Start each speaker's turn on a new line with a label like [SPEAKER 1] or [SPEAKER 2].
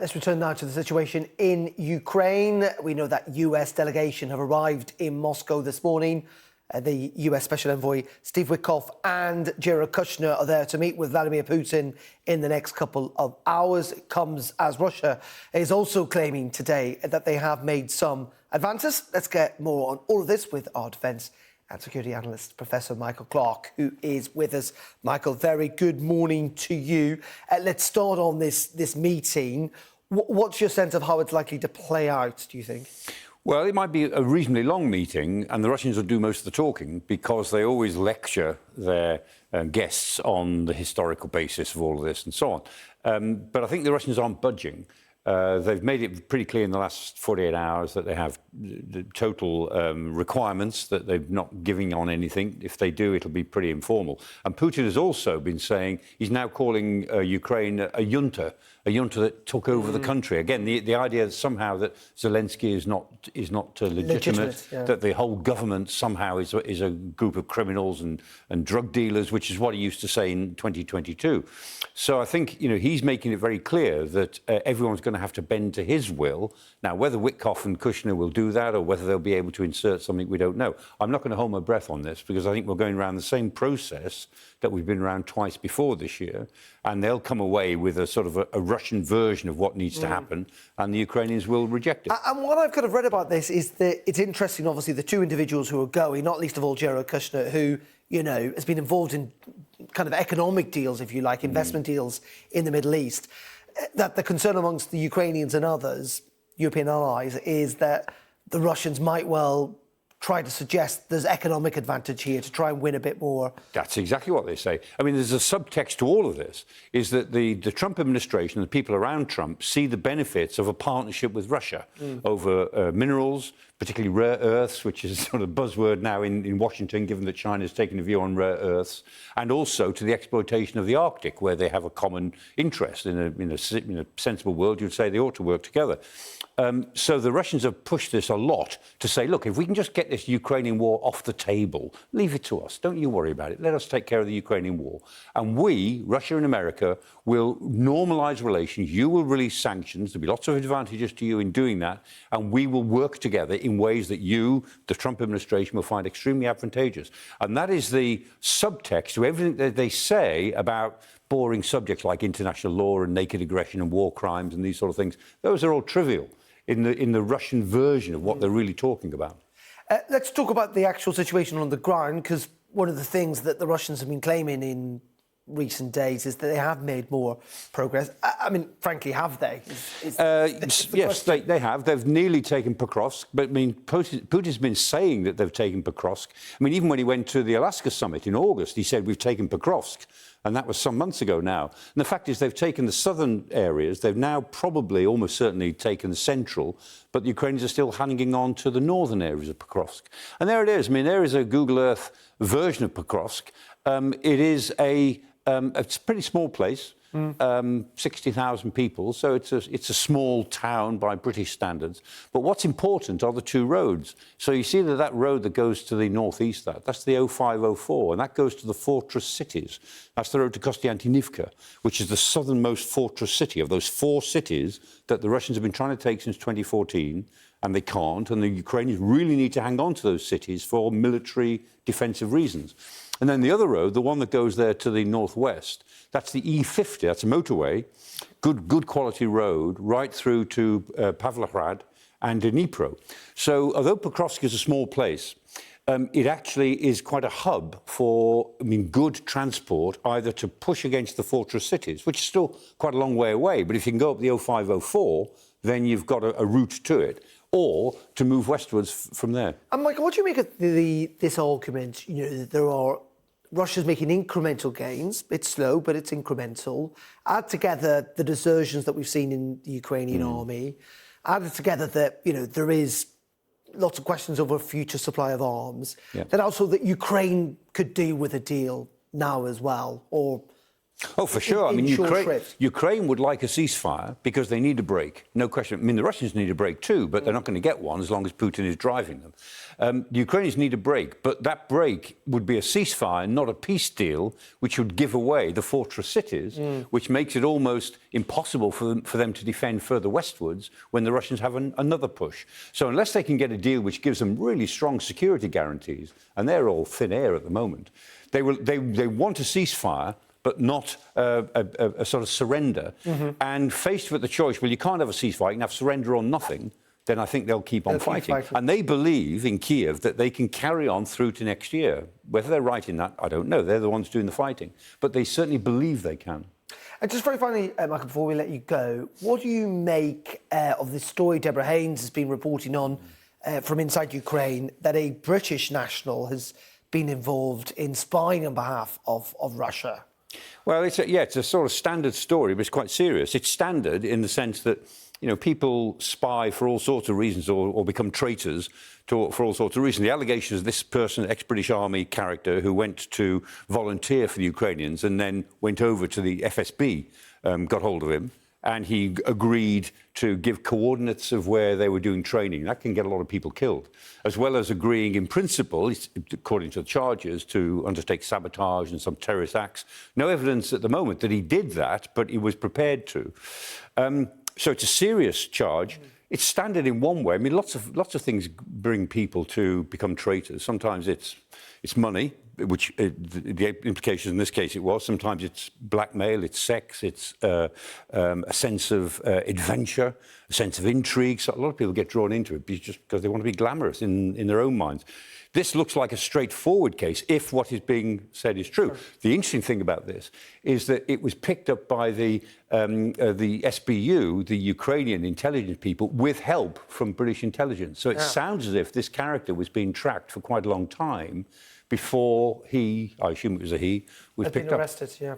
[SPEAKER 1] Let's return now to the situation in Ukraine. We know that US delegation have arrived in Moscow this morning. The US Special Envoy Steve Witkoff and Jared Kushner are there to meet with Vladimir Putin in the next couple of hours. It comes as Russia is also claiming today that they have made some advances. Let's get more on all of this with our defence and security analyst, Professor Michael Clarke, who is with us. Michael, very good morning to you. Let's start on this meeting. What's your sense of how it's likely to play out, do you think?
[SPEAKER 2] Well, it might be a reasonably long meeting, and the Russians will do most of the talking because they always lecture their guests on the historical basis of all of this and so on. But I think the Russians aren't budging. They've made it pretty clear in the last 48 hours that they have the total requirements, that they're not giving on anything. If they do, it'll be pretty informal. And Putin has also been saying he's now calling Ukraine a junta that took over the country. Again, the idea that somehow that Zelensky is not legitimate, yeah. That the whole government somehow is a group of criminals and drug dealers, which is what he used to say in 2022. So I think he's making it very clear that everyone's going to have to bend to his will. Now, whether Witkoff and Kushner will do that or whether they'll be able to insert something, we don't know. I'm not going to hold my breath on this because I think we're going around the same process that we've been around twice before this year, and they'll come away with a sort of a Russian version of what needs to happen, and the Ukrainians will reject it.
[SPEAKER 1] And what I've kind of read about this is that it's interesting, obviously, the two individuals who are going, not least of all Jared Kushner, who, has been involved in kind of economic deals, if you like, investment deals in the Middle East, that the concern amongst the Ukrainians and others, European allies, is that the Russians might well try to suggest there's economic advantage here to try and win a bit more.
[SPEAKER 2] That's exactly what they say. I mean, there's a subtext to all of this, is that the Trump administration and the people around Trump see the benefits of a partnership with Russia over minerals, particularly rare earths, which is sort of a buzzword now in Washington, given that China's taken a view on rare earths, and also to the exploitation of the Arctic, where they have a common interest. In a sensible world, you'd say they ought to work together. So the Russians have pushed this a lot to say, look, if we can just get this Ukrainian war off the table, leave it to us. Don't you worry about it. Let us take care of the Ukrainian war. And we, Russia and America, will normalise relations. You will release sanctions. There'll be lots of advantages to you in doing that. And we will work together in ways that you, the Trump administration, will find extremely advantageous. And that is the subtext to everything that they say about boring subjects like international law and naked aggression and war crimes and these sort of things. Those are all trivial in the Russian version of what they're really talking about.
[SPEAKER 1] Let's talk about the actual situation on the ground, because one of the things that the Russians have been claiming in recent days is that they have made more progress. I mean, frankly, have they?
[SPEAKER 2] Yes, they have. They've nearly taken Pokrovsk, but I mean, Putin's been saying that they've taken Pokrovsk. I mean, even when he went to the Alaska summit in August, he said, we've taken Pokrovsk. And that was some months ago now. And the fact is they've taken the southern areas. They've now probably, almost certainly, taken the central. But the Ukrainians are still hanging on to the northern areas of Pokrovsk. And there it is. I mean, there is a Google Earth version of Pokrovsk. It is it's a pretty small place. 60,000 people, so it's a small town by British standards. But what's important are the two roads. So you see that road that goes to the northeast, that's the 0504, and that goes to the fortress cities. That's the road to Kostiantynivka, which is the southernmost fortress city of those four cities that the Russians have been trying to take since 2014, and they can't, and the Ukrainians really need to hang on to those cities for military defensive reasons. And then the other road, the one that goes there to the northwest, that's the E50, that's a motorway, good quality road, right through to Pavlohrad and Dnipro. So although Pokrovsk is a small place, it actually is quite a hub for, good transport, either to push against the fortress cities, which is still quite a long way away, but if you can go up the 0504, then you've got a route to it, or to move westwards from there.
[SPEAKER 1] And Michael, what do you make of this argument, that Russia's making incremental gains, it's slow, but it's incremental, add together the desertions that we've seen in the Ukrainian army, add together that, there is lots of questions over future supply of arms, then also that Ukraine could do with a deal now as well, or
[SPEAKER 2] Oh, for sure. I mean,
[SPEAKER 1] short shrift.
[SPEAKER 2] Ukraine would like a ceasefire because they need a break, no question. I mean, the Russians need a break too, but they're not going to get one as long as Putin is driving them. The Ukrainians need a break, but that break would be a ceasefire, not a peace deal, which would give away the fortress cities, which makes it almost impossible for them to defend further westwards when the Russians have another push. So unless they can get a deal which gives them really strong security guarantees, and they're all thin air at the moment, they want a ceasefire, but not a sort of surrender. And faced with the choice, well, you can't have a ceasefire, you can have surrender or nothing, then I think they'll keep on fighting. And they believe in Kiev that they can carry on through to next year. Whether they're right in that, I don't know. They're the ones doing the fighting. But they certainly believe they can.
[SPEAKER 1] And just very finally, Michael, before we let you go, what do you make of the story Deborah Haynes has been reporting on from inside Ukraine, that a British national has been involved in spying on behalf of Russia?
[SPEAKER 2] Well, it's a sort of standard story, but it's quite serious. It's standard in the sense that, you know, people spy for all sorts of reasons or become traitors for all sorts of reasons. The allegation is this person, ex-British Army character who went to volunteer for the Ukrainians and then went over to the FSB, got hold of him, and he agreed to give coordinates of where they were doing training. That can get a lot of people killed, as well as agreeing in principle, according to the charges, to undertake sabotage and some terrorist acts. No evidence at the moment that he did that, but he was prepared to. So it's a serious charge. It's standard in one way. I mean, lots of things bring people to become traitors. Sometimes it's money, which the implications in this case it was. Sometimes it's blackmail, it's sex, it's a sense of adventure, a sense of intrigue. So a lot of people get drawn into it just because they want to be glamorous in their own minds. This looks like a straightforward case, if what is being said is true. Sure. The interesting thing about this is that it was picked up by the SBU, the Ukrainian intelligence people, with help from British intelligence. So it sounds as if this character was being tracked for quite a long time before he, I assume it was a he, was picked up.
[SPEAKER 1] Arrested, yeah.